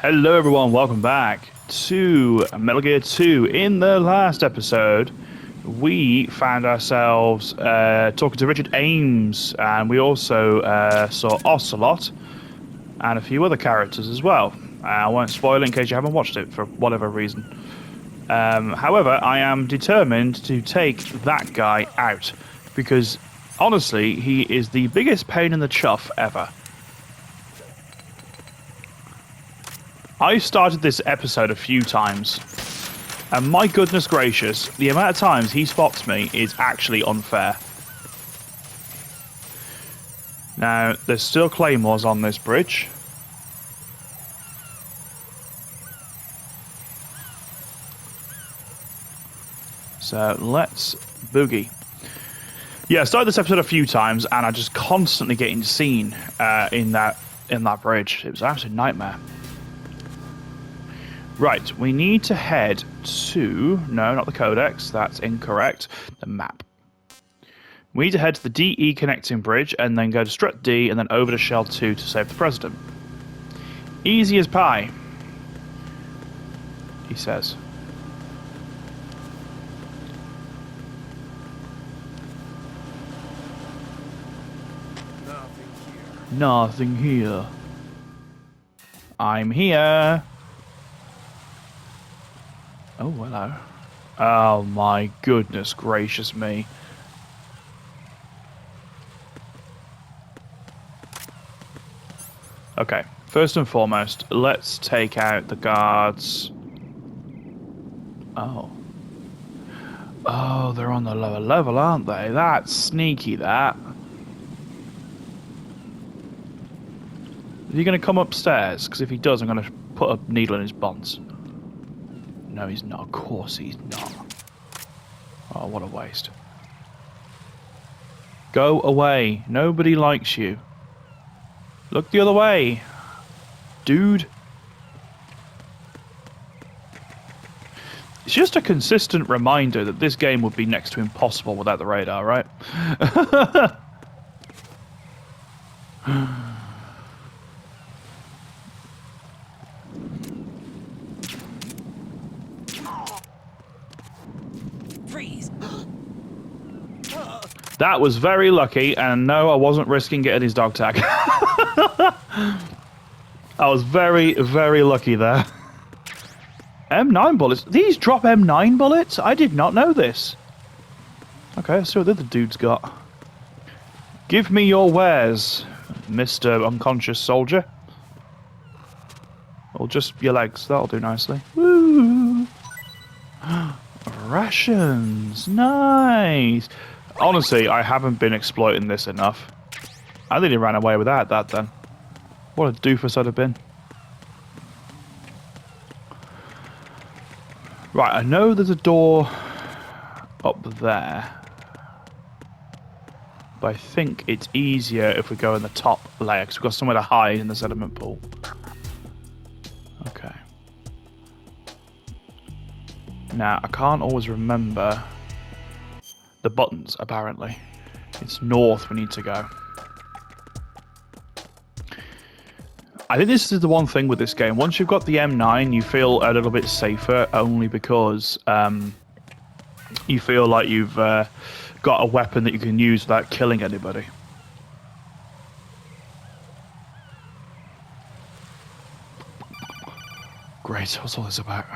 Hello everyone, welcome back to Metal Gear 2. In the last episode, we found ourselves talking to Richard Ames, and we also saw Ocelot and a few other characters as well. I won't spoil it in case you haven't watched it for whatever reason. However, I am determined to take that guy out, because honestly, he is the biggest pain in the chuff ever. I started this episode a few times, and my goodness gracious, the amount of times he spots me is actually unfair. Now, there's still claymores on this bridge. So, let's boogie. Yeah, I started this episode a few times, and I just constantly getting seen in that bridge. It was an absolute nightmare. Right, we need to head to... No, not the codex. That's incorrect. The map. We need to head to the DE connecting bridge and then go to Strut D and then over to Shell 2 to save the President. Easy as pie, he says. Nothing here. I'm here. Oh, hello. Oh, my goodness gracious me. Okay, first and foremost, let's take out the guards. Oh. Oh, they're on the lower level, aren't they? That's sneaky, that. Is he going to come upstairs? Because if he does, I'm going to put a needle in his bonds. No, he's not. Of course he's not. Oh, what a waste. Go away. Nobody likes you. Look the other way, dude. It's just a consistent reminder that this game would be next to impossible without the radar, right? That was very lucky, and no, I wasn't risking getting his dog tag. I was very, very lucky there. M9 bullets? These drop M9 bullets? I did not know this. Okay, let's see what the other dude's got. Give me your wares, Mr. Unconscious Soldier. Or just your legs, that'll do nicely. Woo! Rations, nice! Honestly, I haven't been exploiting this enough. I think he ran away without that then. What a doofus I'd have been. Right, I know there's a door up there. But I think it's easier if we go in the top layer, because we've got somewhere to hide in the sediment pool. Okay. Now, I can't always remember the buttons, apparently. It's north we need to go. I think this is the one thing with this game. Once you've got the M9, you feel a little bit safer, only because you feel like you've got a weapon that you can use without killing anybody. Great, what's all this about?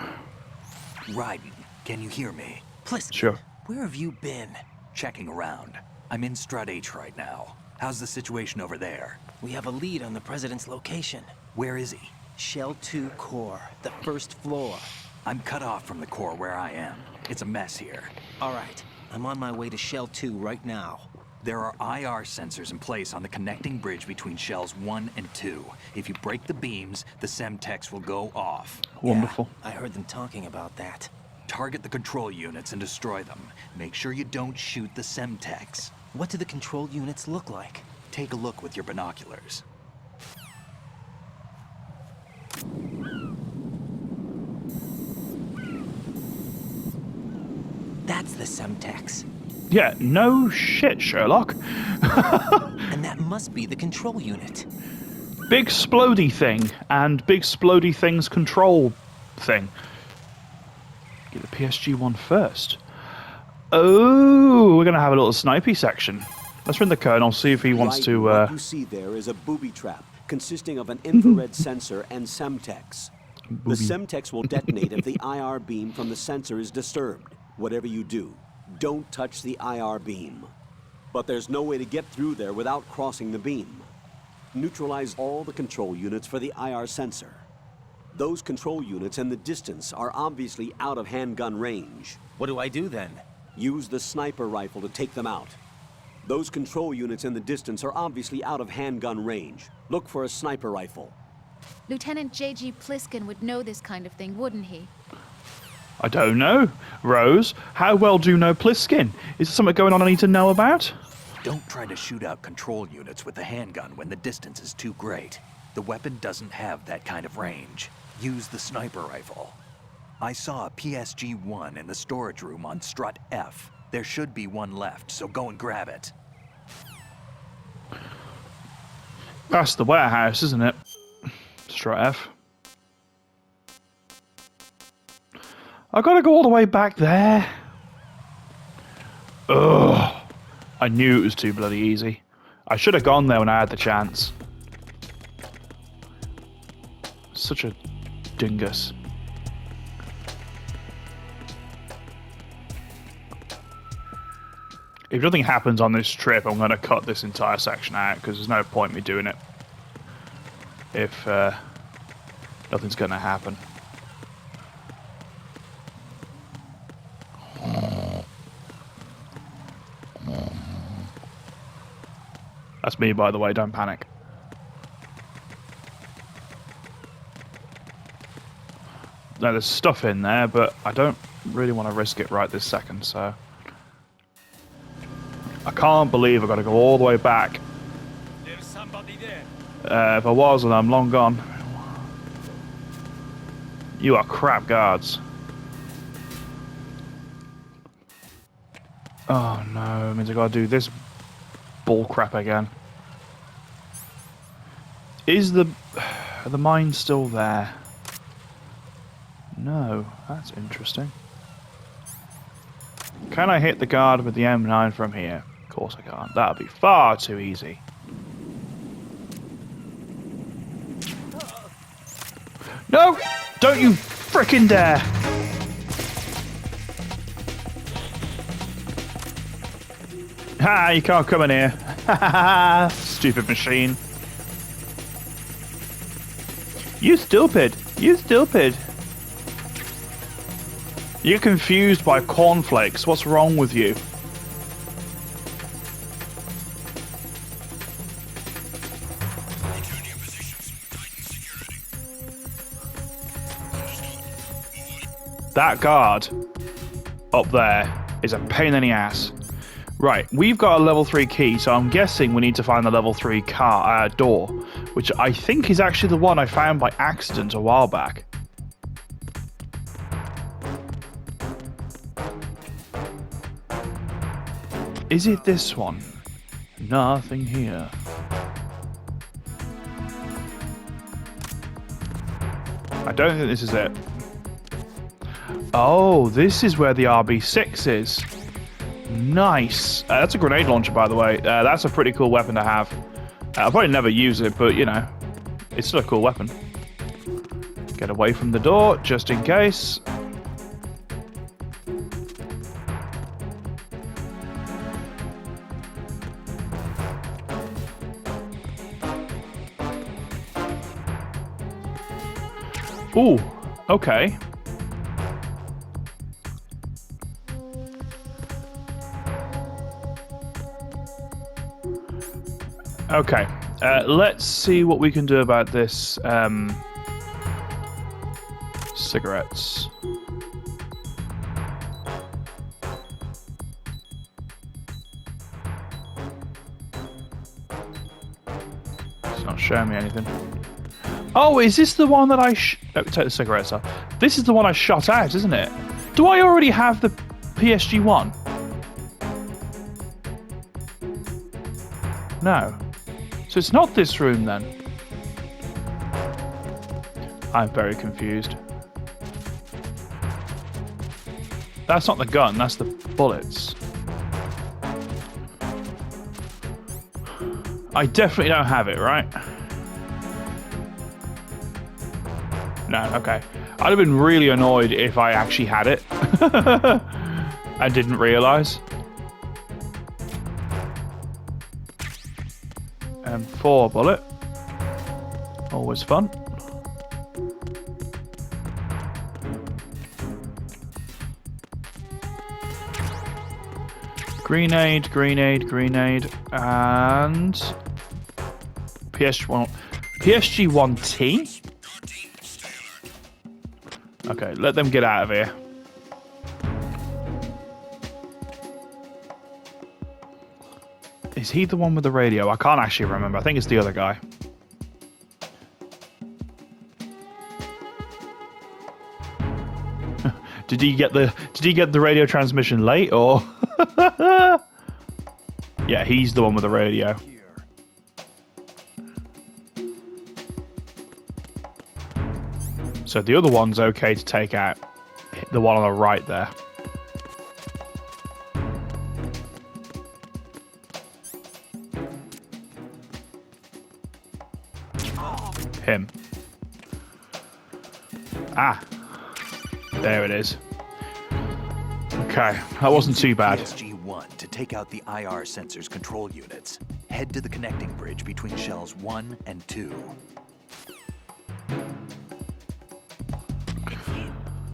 Raiden, can you hear me? Please. Sure. Where have you been? Checking around. I'm in Strut H right now. How's the situation over there? We have a lead on the President's location. Where is he? Shell 2 core, the first floor. I'm cut off from the core where I am. It's a mess here. All right, I'm on my way to Shell 2 right now. There are IR sensors in place on the connecting bridge between Shells 1 and 2. If you break the beams, the Semtex will go off. Wonderful. Yeah, I heard them talking about that. Target the control units and destroy them. Make sure you don't shoot the Semtex. What do the control units look like? Take a look with your binoculars. That's the Semtex. Yeah, no shit, Sherlock. And that must be the control unit. big splody thing and big splody thing's control thing. Get the PSG one first. Oh, we're going to have a little snipey section. Let's ring the colonel, see if he wants to... What you see there is a booby trap consisting of an infrared sensor and semtex. The semtex will detonate if the IR beam from the sensor is disturbed. Whatever you do, don't touch the IR beam. But there's no way to get through there without crossing the beam. Neutralize all the control units for the IR sensor. Those control units and the distance are obviously out of handgun range. What do I do then? Use the sniper rifle to take them out. Those control units in the distance are obviously out of handgun range. Look for a sniper rifle. Lieutenant J.G. Pliskin would know this kind of thing, wouldn't he? I don't know. Rose, how well do you know Pliskin? Is there something going on I need to know about? Don't try to shoot out control units with the handgun when the distance is too great. The weapon doesn't have that kind of range. Use the sniper rifle. I saw a PSG-1 in the storage room on strut F. There should be one left, so go and grab it. That's the warehouse, isn't it? Strut F. I gotta go all the way back there. Ugh. I knew it was too bloody easy. I should have gone there when I had the chance. Such a dingus. If nothing happens on this trip, I'm going to cut this entire section out because there's no point me doing it if nothing's going to happen. That's me, by the way, don't panic. Now, there's stuff in there, but I don't really want to risk it right this second, so... I can't believe I've got to go all the way back. There's somebody there. If I wasn't, I'm long gone. You are crap guards. Oh no, it means I gotta do this bull crap again. Is the mine still there? No, that's interesting. Can I hit the guard with the M9 from here? Of course I can't. That would be far too easy. No! Don't you frickin' dare! Ha! You can't come in here. Ha ha ha! Stupid machine. You stupid! You stupid! You're confused by cornflakes. What's wrong with you? That guard up there is a pain in the ass. Right, we've got a level 3 key, so I'm guessing we need to find the level 3 door, which I think is actually the one I found by accident a while back. Is it this one? Nothing here. I don't think this is it. Oh, this is where the RB6 is. Nice. That's a grenade launcher, by the way. That's a pretty cool weapon to have. I'll probably never use it, but, you know, it's still a cool weapon. Get away from the door, just in case. Ooh, okay. Okay, let's see what we can do about this, cigarettes. It's not showing me anything. Oh, is this the one that I take the cigarettes off. This is the one I shot out, isn't it? Do I already have the PSG-1? No. So it's not this room then. I'm very confused. That's not the gun, that's the bullets. I definitely don't have it, right? No, okay. I'd have been really annoyed if I actually had it. I didn't realise. M4 bullet. Always fun. Grenade, grenade, grenade, and PSG-1T? Okay, let them get out of here. Is he the one with the radio? I can't actually remember. I think it's the other guy. Did he get the radio transmission late, or? Yeah, he's the one with the radio. So the other one's okay to take out. The one on the right there. Him. Ah. There it is. Okay, that wasn't too bad. PSG-1 to take out the IR sensor's control units. Head to the connecting bridge between shells 1 and 2.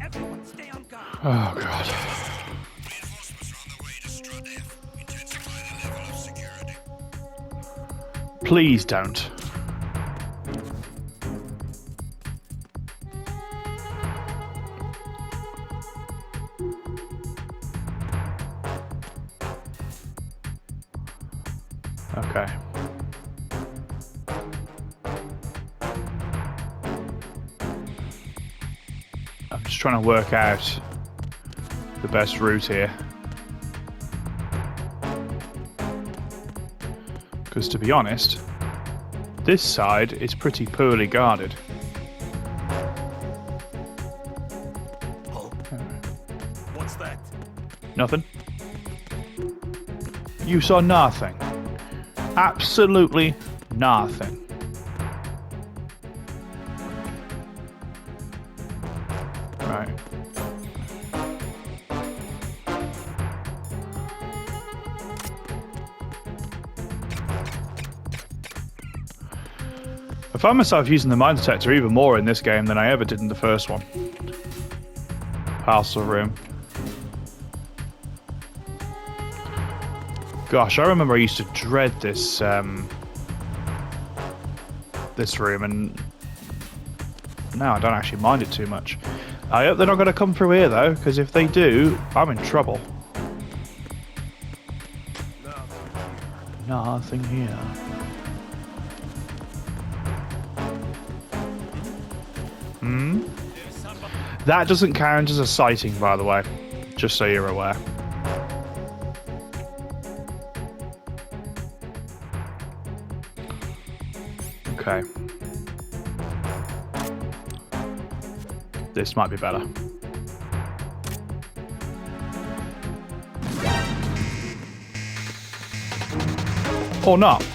Everyone stay on guard. Oh god. Please don't. Okay. I'm just trying to work out the best route here. Because to be honest, this side is pretty poorly guarded. What's that? Nothing? You saw nothing. Absolutely nothing. Right. I find myself using the mine detector even more in this game than I ever did in the first one. Parcel room. Gosh, I remember I used to dread this this room, and now I don't actually mind it too much. I hope they're not going to come through here though, because if they do, I'm in trouble. Nothing here. Hmm? That doesn't count as a sighting, by the way, just so you're aware. Okay. This might be better. Or not,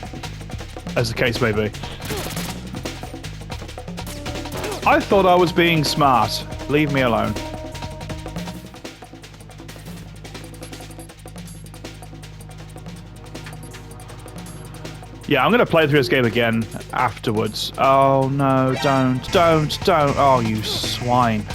as the case may be. I thought I was being smart. Leave me alone. Yeah, I'm going to play through this game again afterwards. Oh no, don't. Oh, you swine.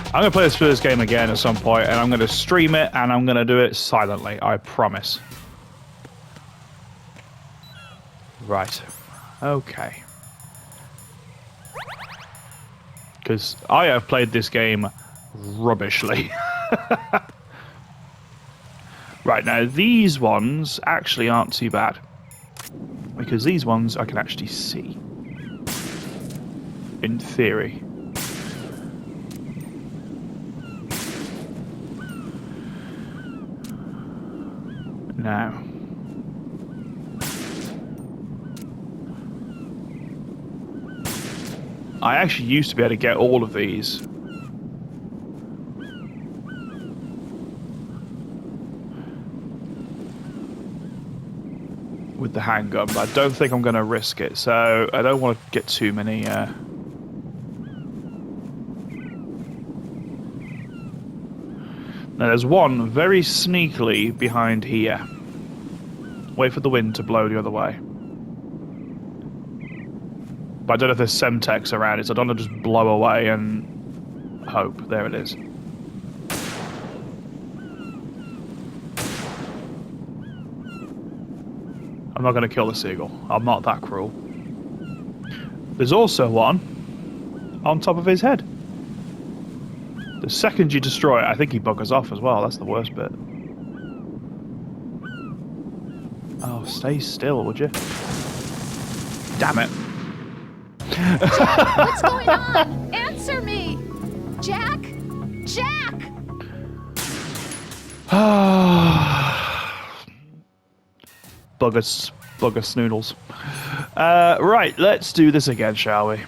I'm going to play this game again at some point, and I'm going to stream it, and I'm going to do it silently, I promise. Right. Okay. Because I have played this game rubbishly. Right, now these ones actually aren't too bad, because these ones I can actually see in theory. Now I actually used to be able to get all of these. With the handgun, but I don't think I'm going to risk it, so I don't want to get too many... Now there's one very sneakily behind here. Wait for the wind to blow the other way. But I don't know if there's Semtex around it, so I don't want to just blow away and hope. There it is. I'm not going to kill the seagull. I'm not that cruel. There's also one on top of his head. The second you destroy it, I think he buggers off as well. That's the worst bit. Oh, stay still, would you? Damn it. What's going on? Answer me! Jack? Jack! Bugger snoodles. Right, let's do this again, shall we?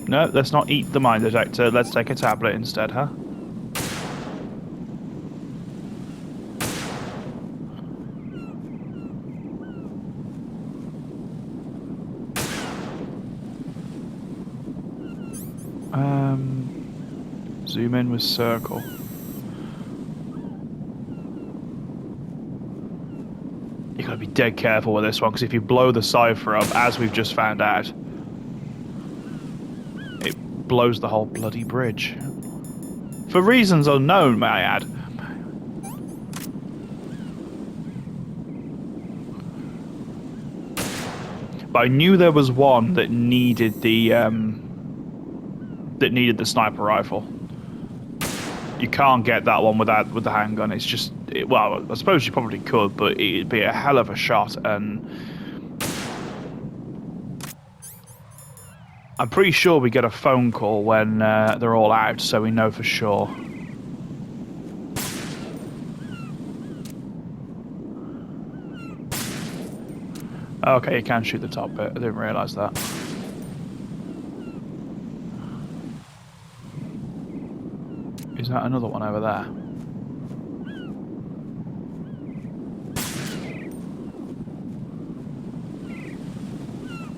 No, let's not eat the mine detector. Let's take a tablet instead, huh? Zoom in with circle. You gotta be dead careful with this one, because if you blow the cipher up, as we've just found out, it blows the whole bloody bridge. For reasons unknown, may I add. But I knew there was one that needed the sniper rifle. You can't get that one with the handgun. It's just, well, I suppose you probably could, but it'd be a hell of a shot, and I'm pretty sure we get a phone call when they're all out, so we know for sure. Okay, you can shoot the top bit. I didn't realise that. Is that another one over there?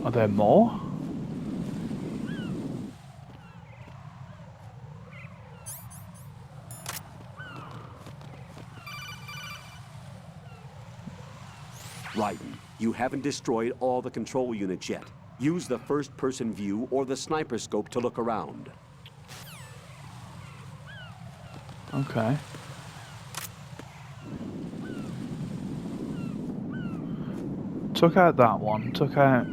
Are there more? Raiden, you haven't destroyed all the control units yet. Use the first-person view or the sniper scope to look around. Okay. Took out that one. Took out...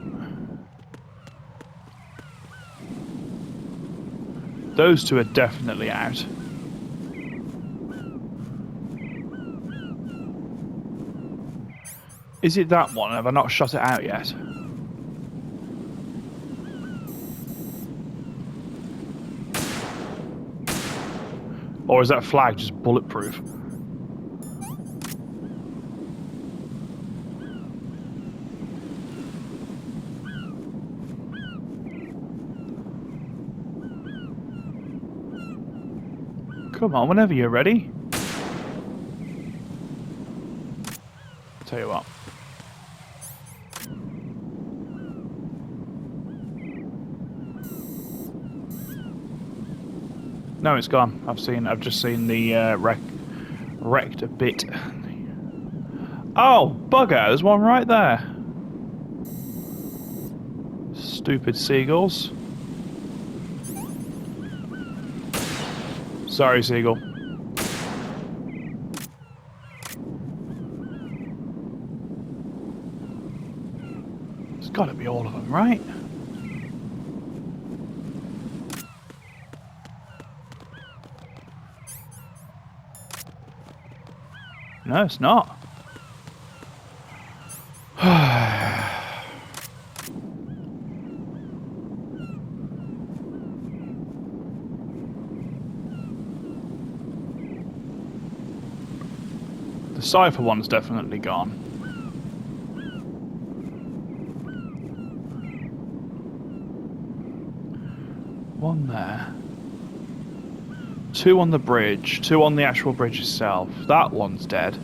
Those two are definitely out. Is it that one? Have I not shot it out yet? Or is that flag just bulletproof? Come on, whenever you're ready. Tell you what. No, it's gone. I've just seen the wrecked a bit. Oh, bugger! There's one right there. Stupid seagulls. Sorry, seagull. It's got to be all of them, right? No, it's not. The cipher one's definitely gone. One there. 2 on the bridge. 2 on the actual bridge itself. That one's dead.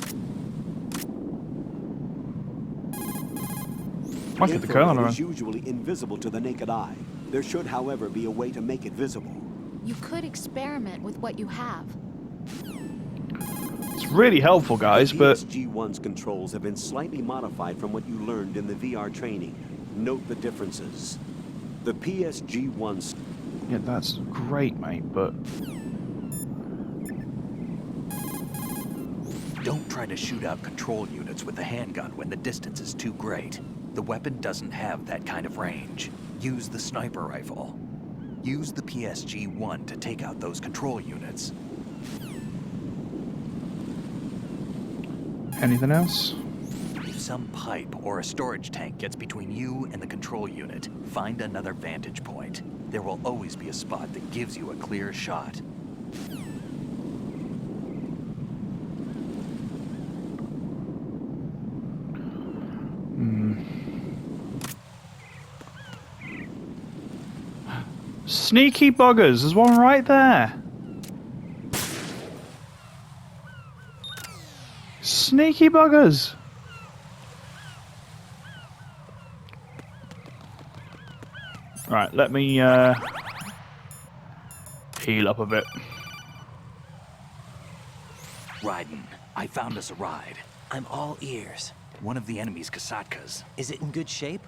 I'll get the Colonel Infrared around. is usually invisible to the naked eye. There should, however, be a way to make it visible. You could experiment with what you have. It's really helpful, guys, but... PSG-1's controls have been slightly modified from what you learned in the VR training. Note the differences. The PSG-1's... Yeah, that's great, mate, but... Don't try to shoot out control units with the handgun when the distance is too great. The weapon doesn't have that kind of range. Use the sniper rifle. Use the PSG-1 to take out those control units. Anything else? If some pipe or a storage tank gets between you and the control unit, find another vantage point. There will always be a spot that gives you a clear shot. Sneaky buggers, there's one right there. Sneaky buggers. Right, let me heal up a bit. Raiden, I found us a ride. I'm all ears. One of the enemy's Kasatkas. Is it in good shape?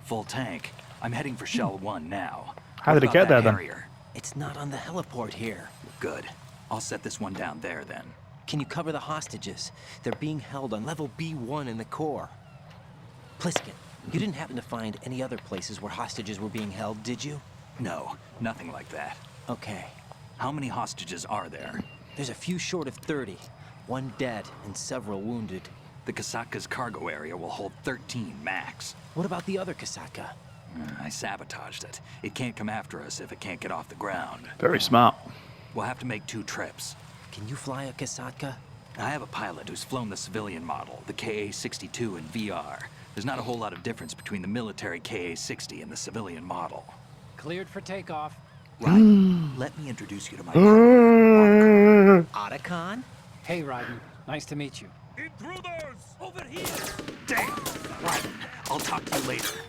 Full tank. I'm heading for Shell 1 now. How did it get there, then? Harrier? It's not on the heliport here. Good. I'll set this one down there, then. Can you cover the hostages? They're being held on level B1 in the core. Pliskin, you didn't happen to find any other places where hostages were being held, did you? No, nothing like that. Okay. How many hostages are there? There's a few short of 30. 1 dead and several wounded. The Kasatka's cargo area will hold 13 max. What about the other Kasatka? I sabotaged it. It can't come after us if it can't get off the ground. Very smart. We'll have to make 2 trips. Can you fly a Kasatka? I have a pilot who's flown the civilian model, the KA-62 in VR. There's not a whole lot of difference between the military KA-60 and the civilian model. Cleared for takeoff. Right. Let me introduce you to my partner. Otacon? Hey, Raiden. Nice to meet you. Intruders! Over here! Damn! Right. I'll talk to you later.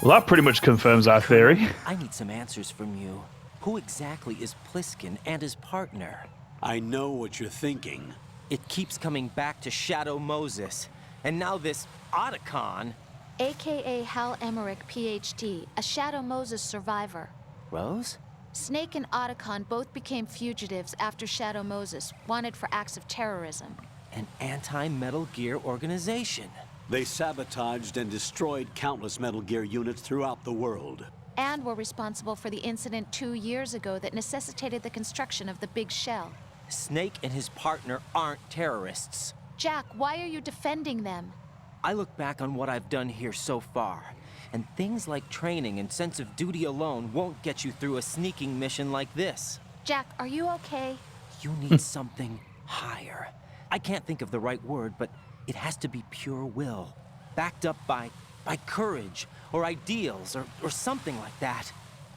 Well, that pretty much confirms our theory. I need some answers from you. Who exactly is Pliskin and his partner? I know what you're thinking. It keeps coming back to Shadow Moses. And now this Otacon. AKA Hal Emmerich, PhD, a Shadow Moses survivor. Rose? Snake and Otacon both became fugitives after Shadow Moses, wanted for acts of terrorism. An anti-Metal Gear organization. They sabotaged and destroyed countless Metal Gear units throughout the world. And were responsible for the incident 2 years ago that necessitated the construction of the Big Shell. Snake and his partner aren't terrorists. Jack, why are you defending them? I look back on what I've done here so far, and things like training and sense of duty alone won't get you through a sneaking mission like this. Jack, are you okay? You need something higher. I can't think of the right word, but it has to be pure will, backed up by courage, or ideals, or something like that.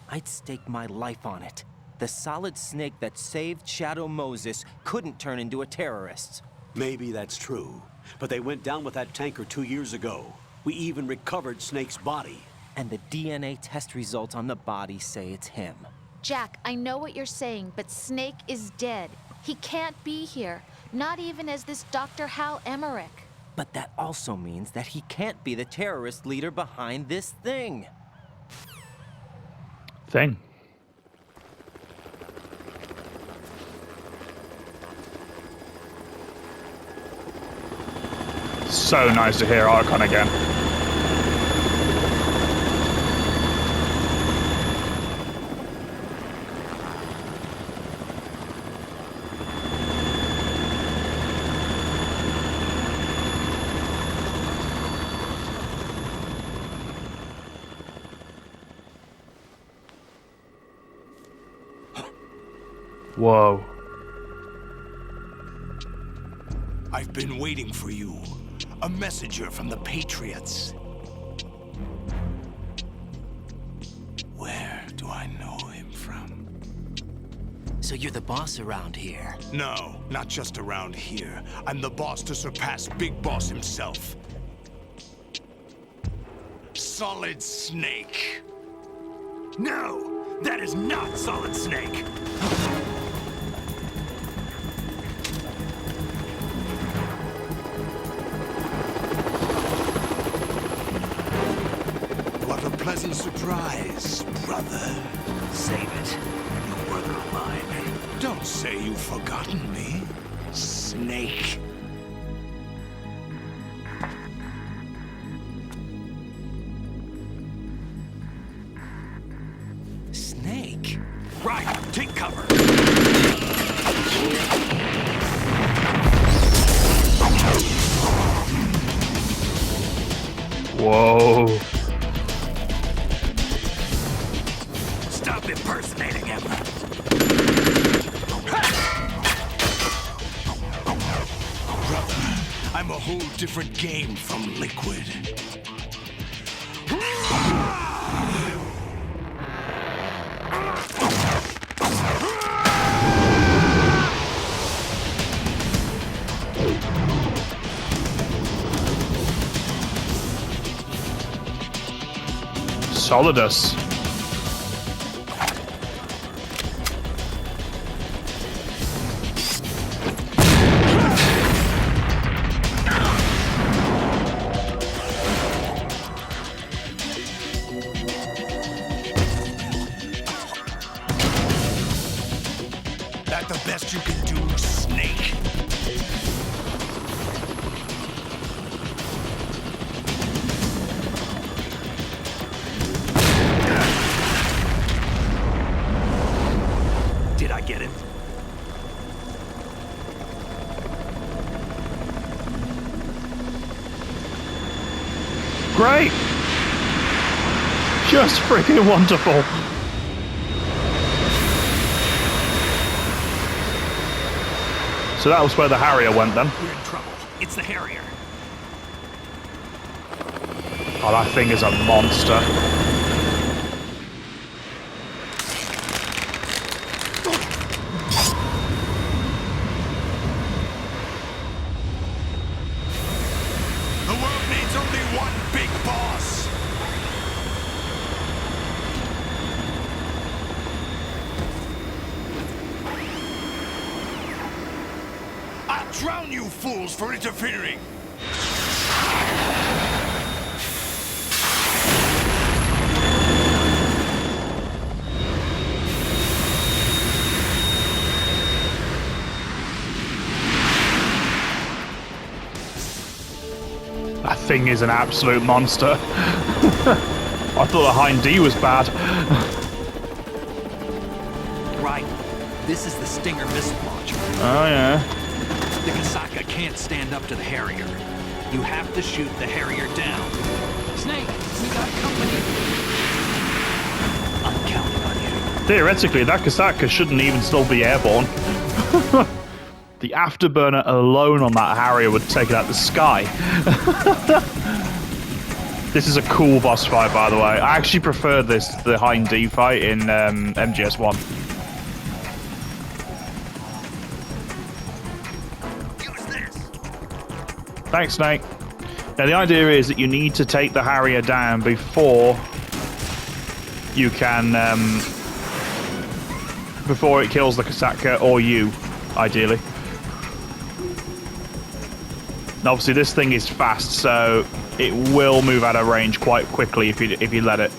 I'd stake my life on it. The Solid Snake that saved Shadow Moses couldn't turn into a terrorist. Maybe that's true, but they went down with that tanker 2 years ago. We even recovered Snake's body. And the DNA test results on the body say it's him. Jack, I know what you're saying, but Snake is dead. He can't be here, not even as this Dr. Hal Emmerich. But that also means that he can't be the terrorist leader behind this thing. Thing. So nice to hear Otacon again. Whoa. I've been waiting for you. A messenger from the Patriots. Where do do I know him from? So you're the boss around here. No, not just around here. I'm the boss to surpass Big Boss himself. Solid Snake. No! That is not Solid Snake! What a pleasant surprise, brother. Save it. No brother of mine. Don't say you've forgotten me, Snake. Snake? Right, take cover. Whoa. Stop impersonating him. Brother, I'm a whole different game from Liquid. Solidus. That the best you can do, Snake? Did I get him? Great. Just freaking wonderful. So that was where the Harrier went then. We're in trouble. It's the Harrier. Oh, that thing is a monster. The world needs only one big boss. I'll drown you fools for interfering. That thing is an absolute monster. I thought the Hind D was bad. Right. This is the Stinger missile launcher. Oh yeah. The Kasaka can't stand up to the Harrier. You have to shoot the Harrier down. Snake, we got company. I'm counting on you. Theoretically, that Kasaka shouldn't even still be airborne. The afterburner alone on that Harrier would take it out the sky. This is a cool boss fight, by the way. I actually prefer the Hind D fight in MGS1. Use this. Thanks, Snake. Now, the idea is that you need to take the Harrier down before you can... before it kills the Kasaka, or you, ideally. And obviously, this thing is fast, so it will move out of range quite quickly if you let it.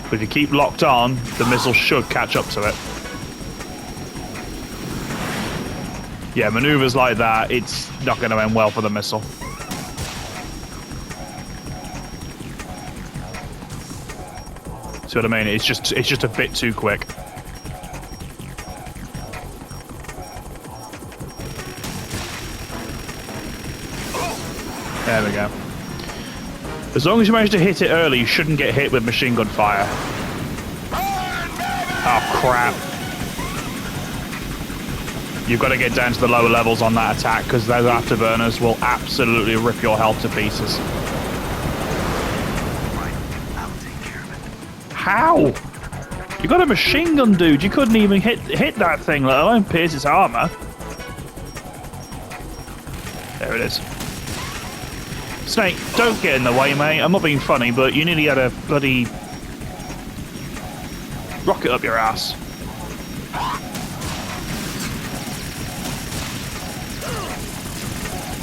But if you keep locked on, the missile should catch up to it. Yeah, maneuvers like that, it's not going to end well for the missile. See what I mean? It's just a bit too quick. There we go. As long as you manage to hit it early, you shouldn't get hit with machine gun fire. Oh, crap. You've got to get down to the lower levels on that attack, because those afterburners will absolutely rip your health to pieces. Right. I'll take care How? You got a machine gun, dude. You couldn't even hit that thing, let alone pierce its armor. There it is. Snake, don't get in the way, mate. I'm not being funny, but you nearly had a bloody rocket up your ass.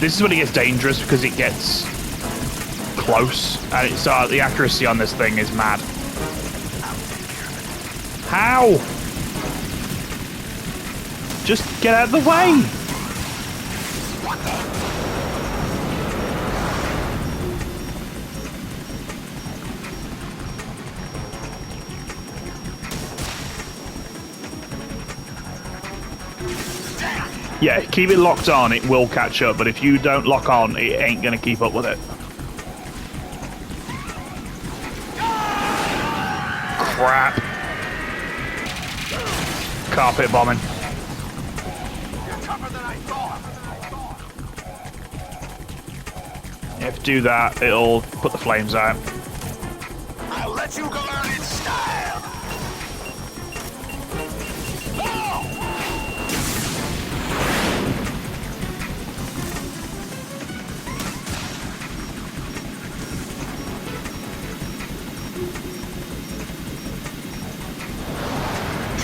This is when it gets dangerous because it gets close, and it's the accuracy on this thing is mad. How? Just get out of the way. Yeah, keep it locked on, it will catch up, but if you don't lock on, it ain't gonna keep up with it. Crap. Carpet bombing. If you do that, it'll put the flames out. I'll let you go out in style.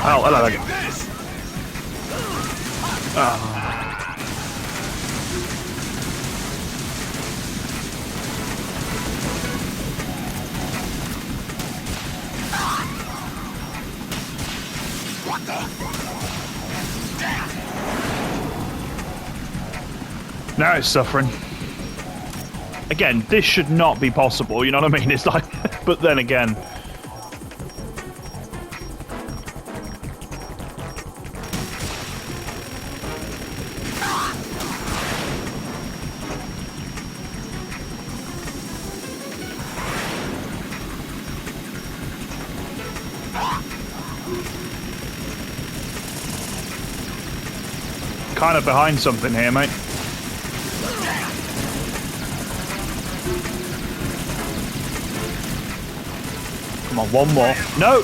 Oh, hello again. What the? Now it's suffering. Again, this should not be possible, you know what I mean? It's like, but then again. Kind of behind something here, mate. Come on, one more. No!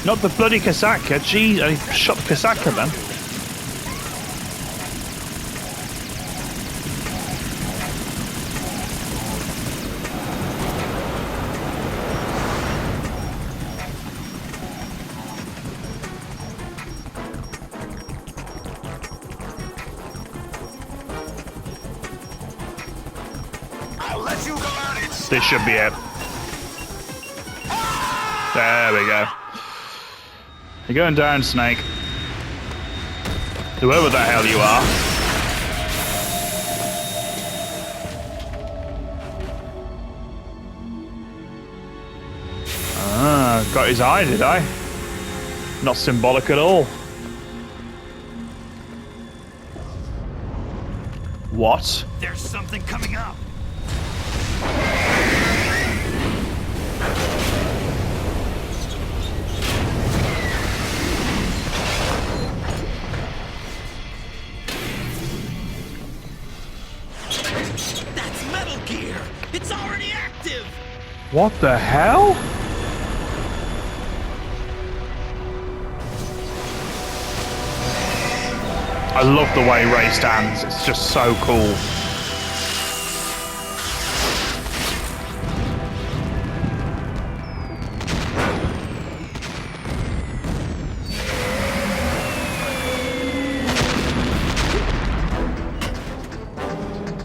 Not the bloody Kasaka. Gee, I shot the Kasaka then. This should be it. There we go. You're going down, Snake. Whoever the hell you are. Ah, got his eye, did I? Not symbolic at all. What? There's something coming up. That's Metal Gear! It's already active! What the hell? I love the way Ray stands. It's just so cool.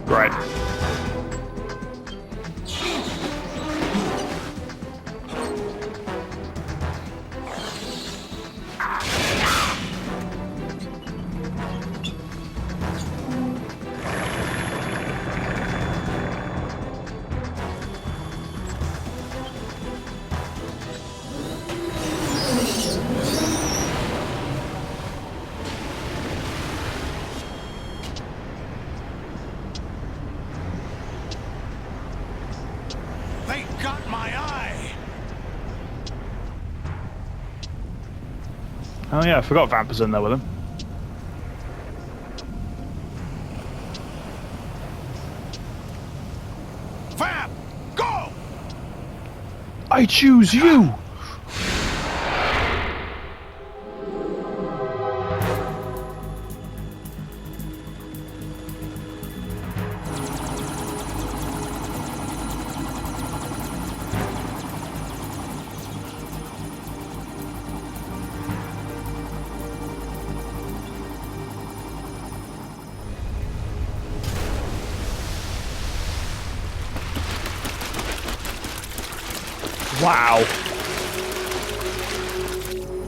Great. They got my eye. Oh yeah, I forgot Vampa's in there with him. Vamp, go! I I choose you! Wow.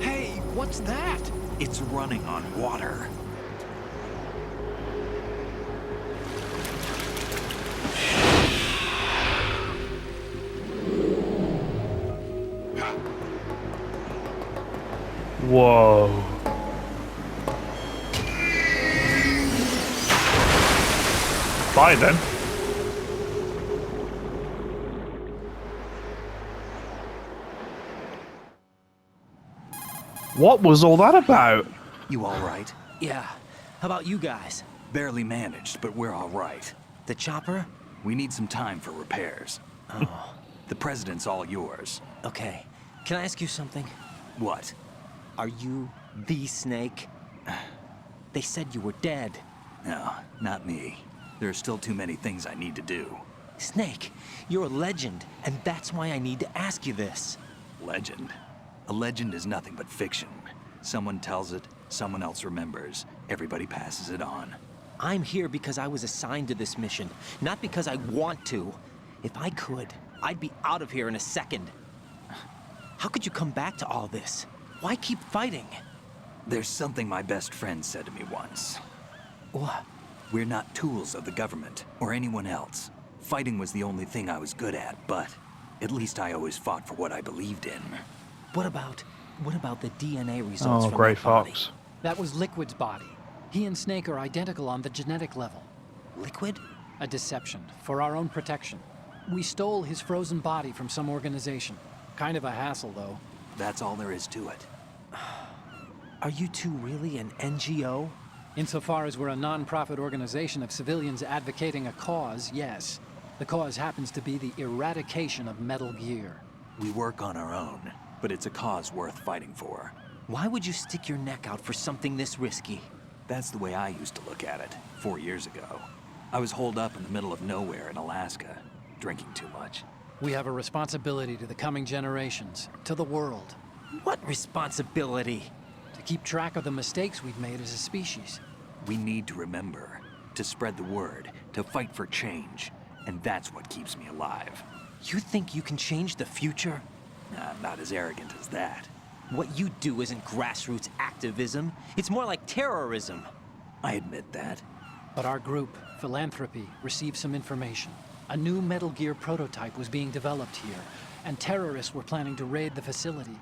Hey, what's that? It's running on water. Whoa. Bye then. What was all that about? You all right? Yeah. How about you guys? Barely managed, but we're all right. The chopper? We need some time for repairs. Oh, The president's all yours. okay. Can I ask you something? What? Are you the Snake? They said you were dead. No, not me. There are still too many things I need to do. Snake, you're a legend, and that's why I need to ask you this. Legend. A legend is nothing but fiction. Someone tells it, someone else remembers. Everybody passes it on. I'm here because I was assigned to this mission, not because I want to. If I could, I'd be out of here in a second. How could you come back to all this? Why keep fighting? There's something my best friend said to me once. What? We're not tools of the government or anyone else. Fighting was the only thing I was good at, but at least I always fought for what I believed in. What about the DNA results Oh, from Grey that body? Fox. That was Liquid's body. He and Snake are identical on the genetic level. Liquid? A deception, for our own protection. We stole his frozen body from some organization. Kind of a hassle, though. That's all there is to it. Are you two really an NGO? Insofar as we're a non-profit organization of civilians advocating a cause, yes. The cause happens to be the eradication of Metal Gear. We work on our own, but it's a cause worth fighting for. Why would you stick your neck out for something this risky? That's the way I used to look at it 4 years ago. I was holed up in the middle of nowhere in Alaska, drinking too much. We have a responsibility to the coming generations, to the world, What responsibility? to keep track of the mistakes we've made as a species. We need to remember, to spread the word, to fight for change, and that's what keeps me alive. You think you can change the future? I'm not as arrogant as that. What you do isn't grassroots activism. It's more like terrorism. I admit that. But our group, Philanthropy, received some information. A new Metal Gear prototype was being developed here, and terrorists were planning to raid the facility.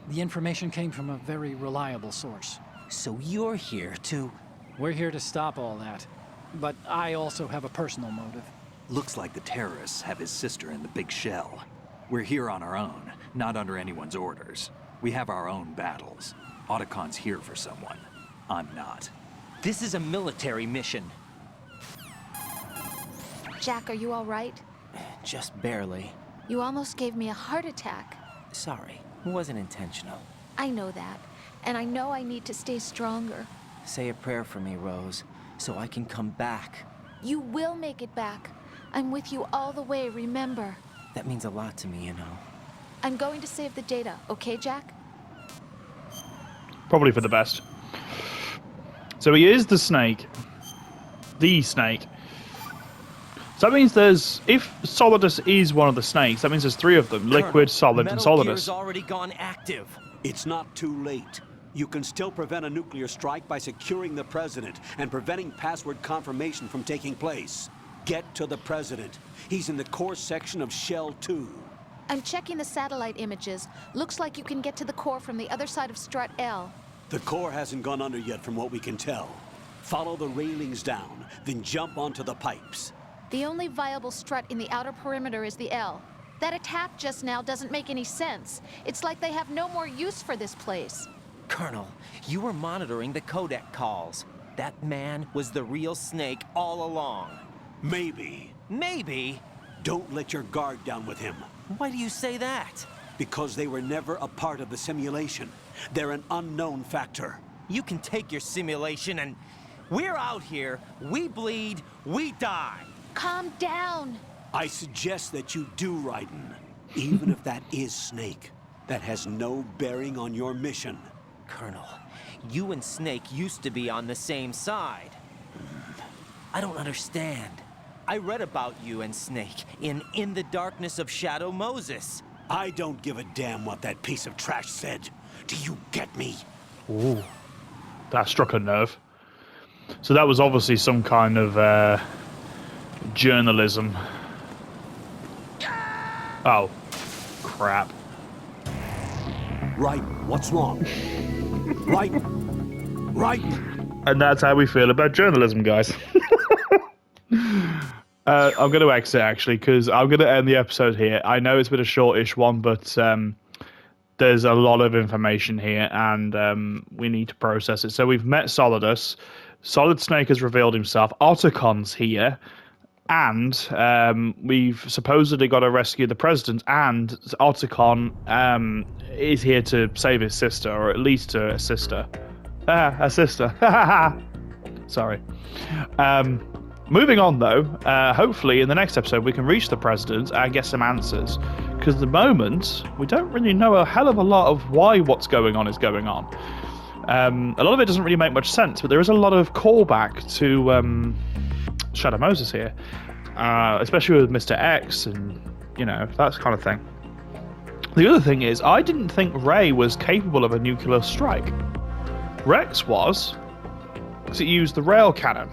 The information came from a very reliable source. So you're here to... We're here to stop all that. But I also have a personal motive. Looks like the terrorists have his sister in the big shell. We're here on our own, not under anyone's orders. We have our own battles. Otacon's here for someone. I'm not. This is a military mission. Jack, are you all right? Just barely. You almost gave me a heart attack. Sorry, it wasn't intentional. I know that, and I know I need to stay stronger. Say a prayer for me, Rose, so I can come back. You will make it back. I'm with you all the way, remember. That means a lot to me, you know. I'm going to save the data, okay, Jack? Probably for the best. So he is the Snake. The Snake. So that means there's... If Solidus is one of the snakes, that means there's three of them. Liquid, Solid, and Metal Gear's Solidus. already gone active. It's not too late. You can still prevent a nuclear strike by securing the president and preventing password confirmation from taking place. Get to the president. He's in the core section of Shell 2. I'm checking the satellite images. Looks like you can get to the core from the other side of Strut L. The core hasn't gone under yet from what we can tell. Follow the railings down, then jump onto the pipes. The only viable strut in the outer perimeter is the L. That attack just now doesn't make any sense. It's like they have no more use for this place. Colonel, you were monitoring the codec calls. That man was the real Snake all along. Maybe. Maybe? Don't let your guard down with him. Why do you say that? Because they were never a part of the simulation. They're an unknown factor. You can take your simulation and... We're out here, we bleed, we die. Calm down. I suggest that you do, Raiden. Even if that is Snake. That has no bearing on your mission. Colonel, you and Snake used to be on the same side. I don't understand. I read about you and Snake in the Darkness of Shadow Moses. I don't give a damn what that piece of trash said. Do you get me? Ooh, that struck a nerve. So that was obviously some kind of journalism. Oh, crap. Raiden, what's wrong? Raiden! Raiden! And that's how we feel about journalism, guys. I'm going to exit, actually, because I'm going to end the episode here. I know it's been a shortish one, but there's a lot of information here, and we need to process it. So we've met Solidus. Solid Snake has revealed himself. Otacon's here. And we've supposedly got to rescue the president, and Otacon is here to save his sister, or at least to assist her. A sister. Sorry. Moving on, though, hopefully in the next episode we can reach the president and get some answers. Because at the moment, we don't really know a hell of a lot of why what's going on is going on. A lot of it doesn't really make much sense, but there is a lot of callback to Shadow Moses here. Especially with Mr. X and, that kind of thing. The other thing is, I didn't think Ray was capable of a nuclear strike. Rex was, because it used the rail cannon.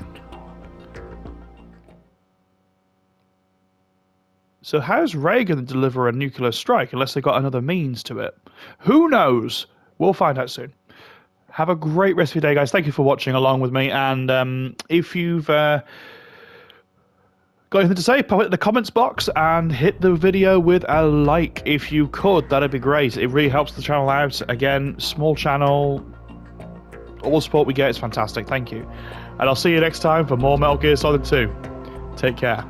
So how's Ray going to deliver a nuclear strike unless they got another means to it? Who knows? We'll find out soon. Have a great rest of your day, guys. Thank you for watching along with me. And if you've got anything to say, pop it in the comments box and hit the video with a like if you could. That'd be great. It really helps the channel out. Again, small channel. All the support we get is fantastic. Thank you. And I'll see you next time for more Metal Gear Solid 2. Take care.